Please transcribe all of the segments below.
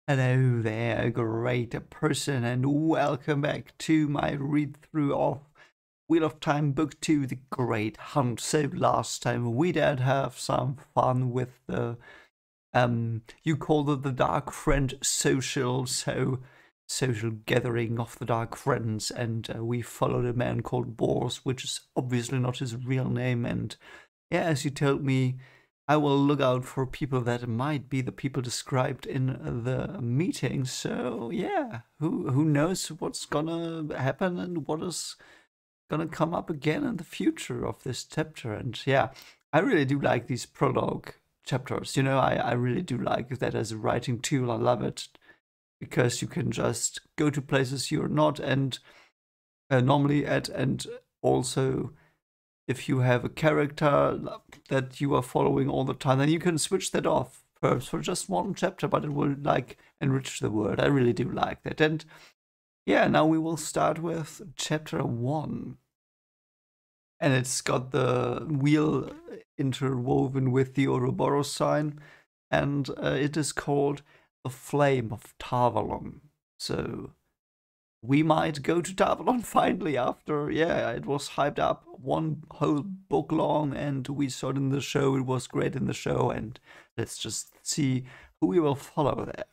Hello there, great person, and welcome back to my read-through of Wheel of Time Book 2, The Great Hunt. So last time we did have some fun with the, you called it the Dark Friend social gathering of the Dark Friends, and we followed a man called Bors, which is obviously not his real name, and yeah, as you told me, I will look out for people that might be the people described in the meeting. So yeah, who knows what's gonna happen and what is gonna come up again in the future of this chapter. And yeah, I really do like these prologue chapters. You know, I really do like that as a writing tool. I love it because you can just go to places you're not and normally at, and also if you have a character that you are following all the time, then you can switch that off perhaps for just one chapter, but it will like enrich the world. I really do like that. And yeah, now we will start with chapter 1. And it's got the wheel interwoven with the Ouroboros sign, and it is called The Flame of Tarvalon. So we might go to Tarvalon finally after, yeah, it was hyped up one whole book long and we saw it in the show. It was great in the show, and let's just see who we will follow there.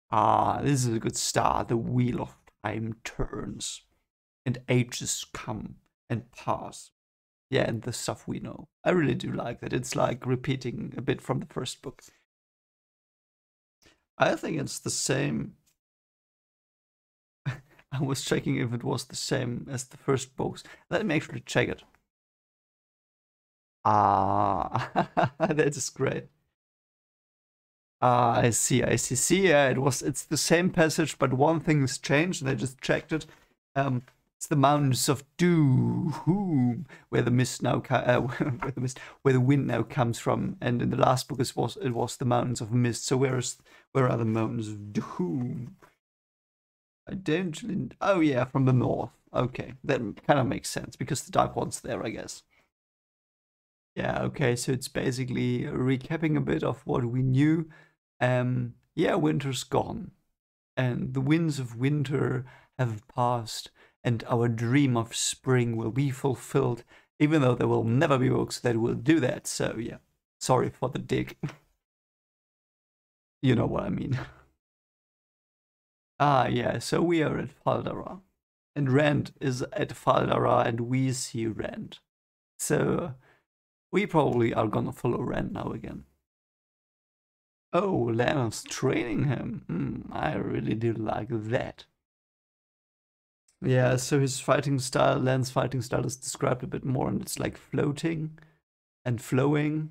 Ah, this is a good start. The wheel of time turns and ages come and pass. Yeah, and the stuff we know. I really do like that. It's like repeating a bit from the first book. I think it's the same. I was checking if it was the same as the first books. Let me actually check it. Ah, that is great. Ah, I see, I see. See, yeah, it's the same passage, but one thing has changed, and I just checked it. It's the mountains of Doom, where the mist now, where the wind now comes from. And in the last book, it was the mountains of mist. So where are the mountains of Doom? I don't. Oh yeah, from the north. Okay, that kind of makes sense because the Dark One's there, I guess. Yeah. Okay. So it's basically recapping a bit of what we knew. Yeah, winter's gone, and the winds of winter have passed, and our dream of spring will be fulfilled. Even though there will never be books that will do that. So yeah, sorry for the dig. You know what I mean. Ah, yeah. So we are at Faldara. And Rand is at Faldara, and we see Rand. So we probably are gonna follow Rand now again. Oh, Lana's training him. I really do like that. Yeah, so his fighting style, Lan's fighting style is described a bit more, and it's like floating and flowing.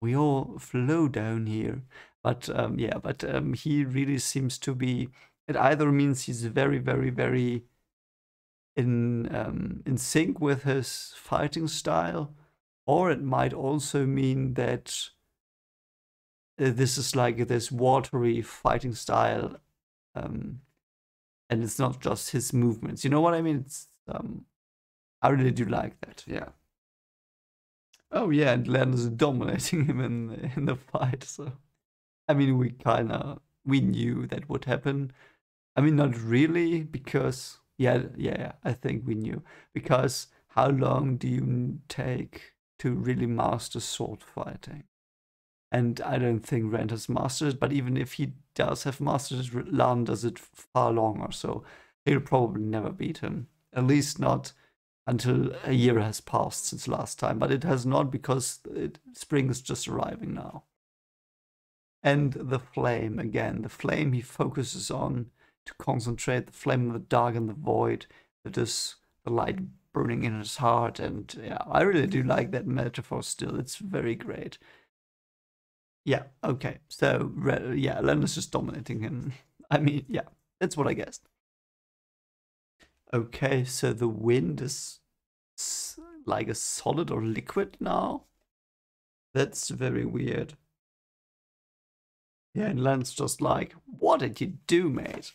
We all flow down here. But yeah, but he really seems to be, it either means he's very, very, very in sync with his fighting style, or it might also mean that this is like this watery fighting style, and it's not just his movements. You know what I mean? It's I really do like that. Yeah. Oh yeah, and Len is dominating him in the fight. So I mean, we knew that would happen. I mean, not really, because yeah, I think we knew. Because how long do you take to really master sword fighting? And I don't think Rand has mastered it, but even if he does have mastered it, Lan does it far longer, so he'll probably never beat him. At least not until a year has passed since last time, but it has not, because spring is just arriving now. And the flame, again, the flame he focuses on to concentrate, the flame of the dark and the void, that is the light burning in his heart. And yeah, I really do like that metaphor still. It's very great. Yeah, okay. So, yeah, Len is just dominating him. I mean, yeah, that's what I guessed. Okay, so the wind is like a solid or liquid now? That's very weird. Yeah, and Len's just like, what did you do, mate?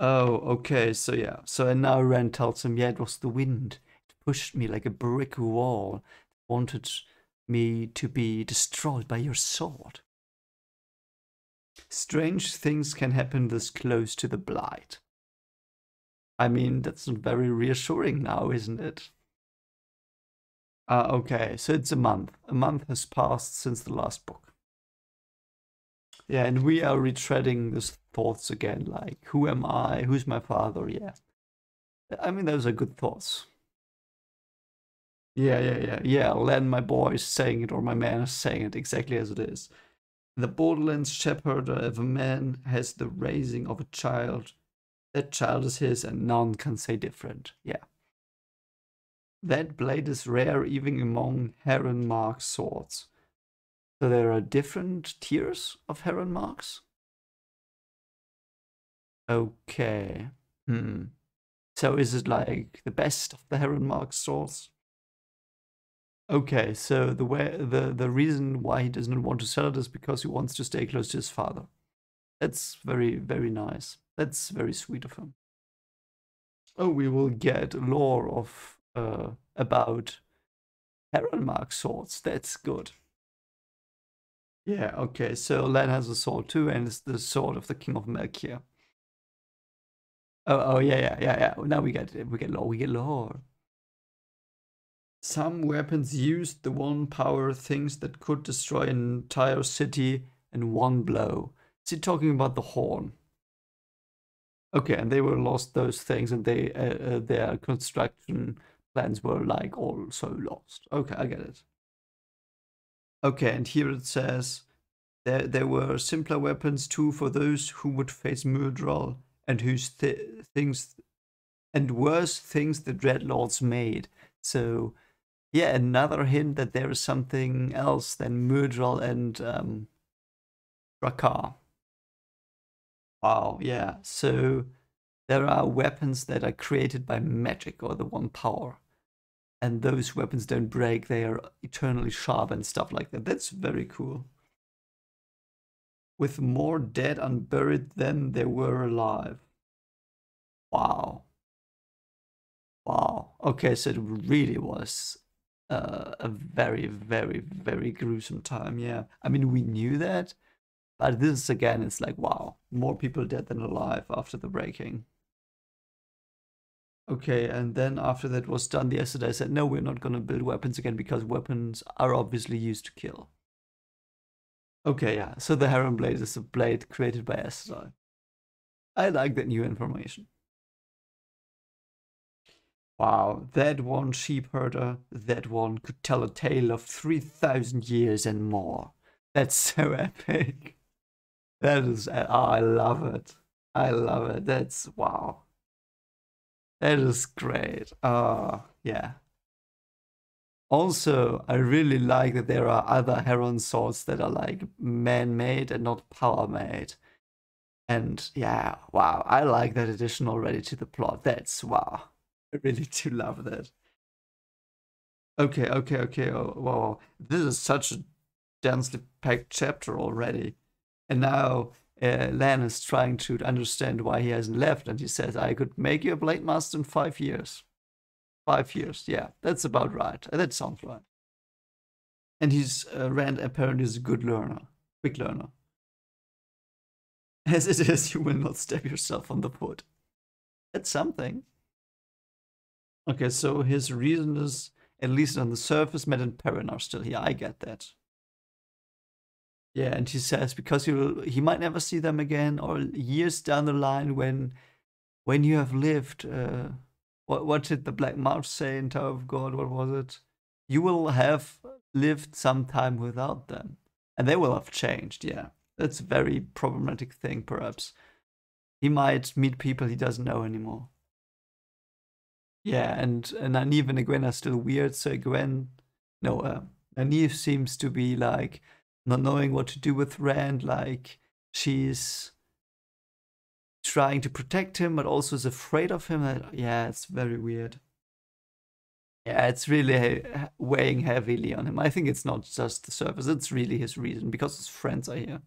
Oh, okay, so yeah. So and now Ren tells him, yeah, it was the wind. It pushed me like a brick wall. Wanted me to be destroyed by your sword. Strange things can happen this close to the Blight. I mean, that's not very reassuring now, isn't it? Okay, so it's a month. A month has passed since the last book. Yeah, and we are retreading these thoughts again, like, who am I? Who's my father? Yeah. I mean, those are good thoughts. Yeah, Len, my boy, is saying it, or my man is saying it exactly as it is. The Borderlands shepherd of a man has the raising of a child. That child is his, and none can say different. Yeah. That blade is rare even among Heron mark swords. So there are different tiers of Heron marks? Okay. So is it like the best of the Heron mark swords? Okay, so the reason why he doesn't want to sell it is because he wants to stay close to his father. That's very, very nice. That's very sweet of him. Oh, we will get lore of about Heron mark swords. That's good. Yeah, okay, so Len has a sword too, and it's the sword of the King of Mercure. Oh, yeah. Now we get lore. Some weapons used the one power things that could destroy an entire city in one blow. Is he talking about the horn? Okay, and they were lost those things, and they their construction plans were like also lost. Okay, I get it. Okay, and here it says there were simpler weapons too for those who would face Murdral and whose things and worse things the Dreadlords made. So yeah, another hint that there is something else than Murdral and Drakkar. Wow, yeah. So there are weapons that are created by magic or the one power. And those weapons don't break, they are eternally sharp and stuff like that. That's very cool. With more dead unburied than there were alive. Wow. Wow. Okay, so it really was a very, very, very gruesome time. Yeah. I mean, we knew that, but this again, it's like, wow, more people dead than alive after the breaking. Okay, and then after that was done, the Aesir said, no, we're not going to build weapons again because weapons are obviously used to kill. Okay, yeah, so the Heron Blaze is a blade created by Aesir. I like that new information. Wow, that one sheep herder, that one could tell a tale of 3,000 years and more. That's so epic. That is, oh, I love it. I love it. That's, wow. That is great. Yeah. Also, I really like that there are other Heron swords that are like man-made and not power-made. And yeah, wow, I like that addition already to the plot. That's, wow. I really do love that. Okay. Oh, wow. This is such a densely packed chapter already. And now Lan is trying to understand why he hasn't left. And he says, I could make you a Blade Master in 5 years. 5 years, yeah, that's about right. That sounds right. And Rand apparently is a good learner, quick learner. As it is, you will not stab yourself on the foot. That's something. Okay, so his reason is, at least on the surface, Matt and Perrin are still here. I get that. Yeah, and he says because he might never see them again, or years down the line when you have lived. What did the Black March say in Tower of God? What was it? You will have lived some time without them, and they will have changed. Yeah, that's a very problematic thing. Perhaps he might meet people he doesn't know anymore. Yeah, and Nynaeve and Egwene are still weird. So Nynaeve seems to be like not knowing what to do with Rand. Like she's trying to protect him, but also is afraid of him. Yeah, it's very weird. Yeah, it's really weighing heavily on him. I think it's not just the surface, it's really his reason, because his friends are here.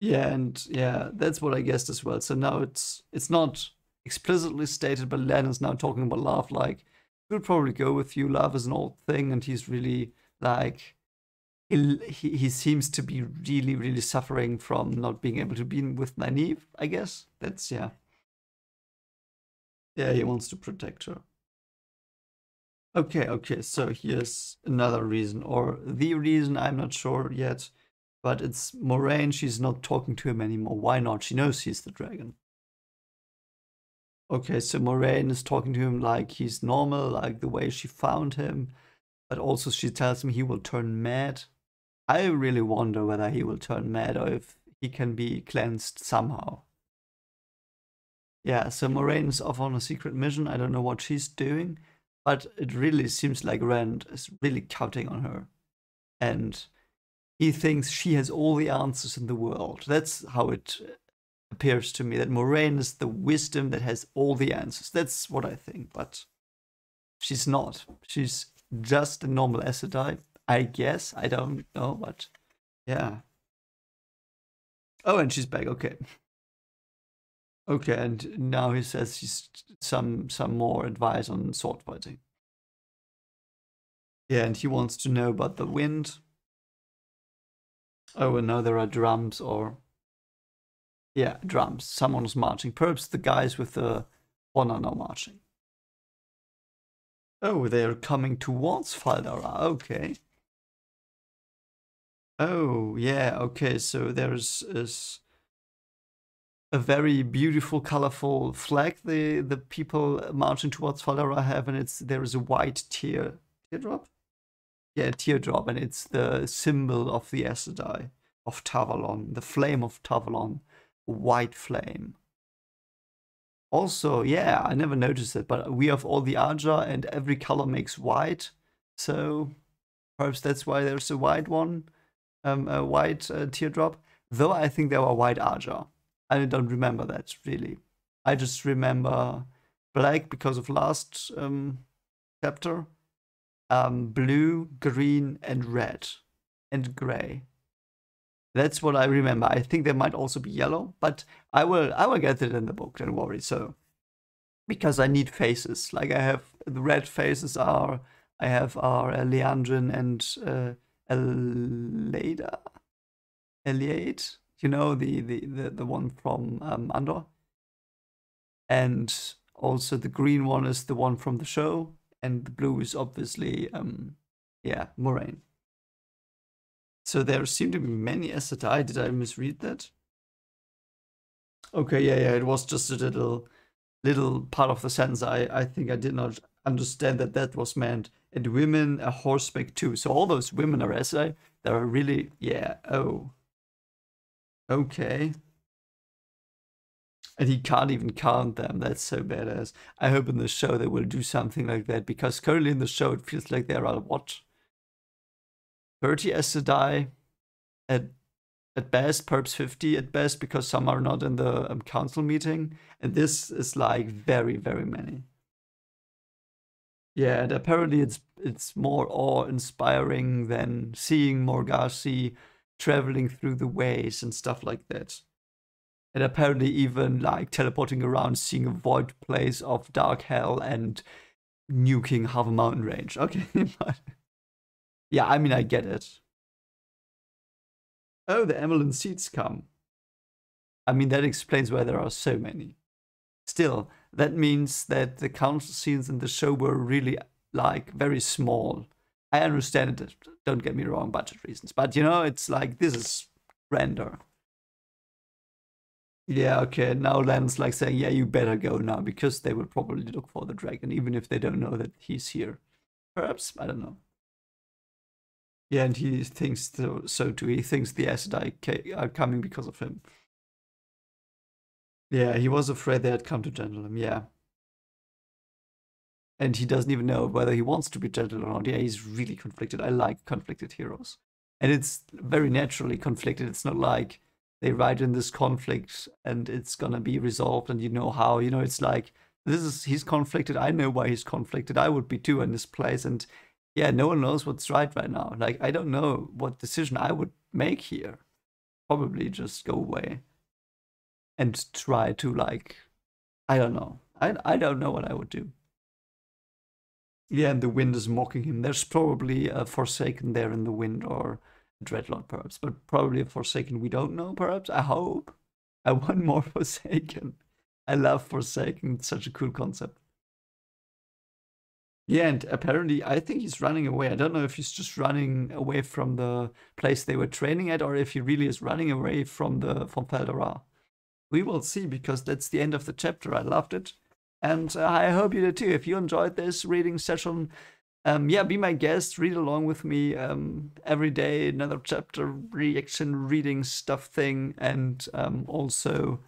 Yeah, and yeah, that's what I guessed as well. So now it's not explicitly stated, but Len is now talking about love, like, we'll probably go with you, love is an old thing, and he's really Like, he seems to be really, really suffering from not being able to be with Nynaeve, I guess. That's, yeah. Yeah, he wants to protect her. Okay, so here's another reason, or the reason, I'm not sure yet, but it's Moraine. She's not talking to him anymore. Why not? She knows he's the dragon. Okay, so Moraine is talking to him like he's normal, like the way she found him, but also she tells him he will turn mad. I really wonder whether he will turn mad or if he can be cleansed somehow. Yeah, so Moraine's off on a secret mission. I don't know what she's doing, but it really seems like Rand is really counting on her. And he thinks she has all the answers in the world. That's how it appears to me, that Moraine is the wisdom that has all the answers. That's what I think, but she's not. She's just a normal Aes Sedai, I guess. I don't know, but yeah. Oh, and she's back. Okay. Okay, and now he says he's some more advice on sword fighting. Yeah, and he wants to know about the wind. Oh, and now there are drums, or yeah, drums. Someone's marching. Perhaps the guys with the horn are now marching. Oh, they're coming towards Faldara. Okay. Oh, yeah. Okay, so there's a very beautiful, colorful flag the people marching towards Faldara have, and there is a white teardrop. Yeah, teardrop, and it's the symbol of the Aes Sedai, of Tavalon, the flame of Tavalon, white flame. Also, yeah, I never noticed it, but we have all the Aja, and every color makes white, so perhaps that's why there's a white one, a white teardrop. Though I think there were white Aja. I don't remember that really. I just remember black because of last chapter. Blue, green, and red, and gray. That's what I remember. I think there might also be yellow, but I will get it in the book. Don't worry. So, because I need faces. Like I have the red faces are Leandrin and Eliade. You know, the one from Andor. And also the green one is the one from the show, and the blue is obviously yeah, Moraine. So there seem to be many Aes Sedai. Did I misread that? Okay, yeah, it was just a little part of the sentence. I think I did not understand that was meant. And women are horseback too. So all those women are Aes Sedai. That are really, yeah, oh. Okay. And he can't even count them. That's so badass. I hope in the show they will do something like that, because currently in the show it feels like there are what, 30 Aes Sedai at best, perhaps 50 at best, because some are not in the council meeting, and this is like very, very many. Yeah, and apparently it's more awe-inspiring than seeing Morgasi traveling through the ways and stuff like that. And apparently even like teleporting around, seeing a void place of dark hell and nuking half a mountain range. Okay, but yeah, I mean, I get it. Oh, the Emerald Seeds come. I mean, that explains why there are so many. Still, that means that the council scenes in the show were really like very small. I understand it, don't get me wrong, budget reasons, but you know, it's like this is grander. Yeah, okay, now Lan's like saying, yeah, you better go now, because they will probably look for the dragon, even if they don't know that he's here. Perhaps, I don't know. Yeah, and he thinks so too. He thinks the Aes Sedai are coming because of him. Yeah, he was afraid they had come to gentle him, yeah. And he doesn't even know whether he wants to be gentle or not. Yeah, he's really conflicted. I like conflicted heroes. And it's very naturally conflicted. It's not like they write in this conflict and it's gonna be resolved and you know how. You know, it's like, he's conflicted. I know why he's conflicted. I would be too in this place. And yeah, no one knows what's right now. Like, I don't know what decision I would make here. Probably just go away and try to, like, I don't know. I don't know what I would do. Yeah, and the wind is mocking him. There's probably a Forsaken there in the wind, or a Dreadlord perhaps, but probably a Forsaken we don't know perhaps. I hope. I want more Forsaken. I love Forsaken. It's such a cool concept. Yeah, and apparently I think he's running away. I don't know if he's just running away from the place they were training at, or if he really is running away from Feldora. We will see, because that's the end of the chapter. I loved it. And I hope you did too. If you enjoyed this reading session, yeah, be my guest, read along with me every day, another chapter, reaction, reading stuff thing. And also,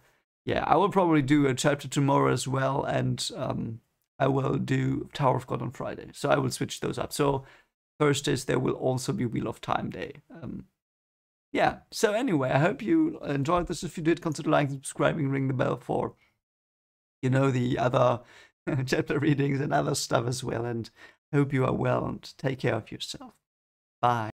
yeah, I will probably do a chapter tomorrow as well. And I will do Tower of God on Friday. So I will switch those up. So Thursdays, there will also be Wheel of Time Day. Yeah, so anyway, I hope you enjoyed this. If you did, consider liking, subscribing, ring the bell for, you know, the other chapter readings and other stuff as well. And hope you are well, and take care of yourself. Bye.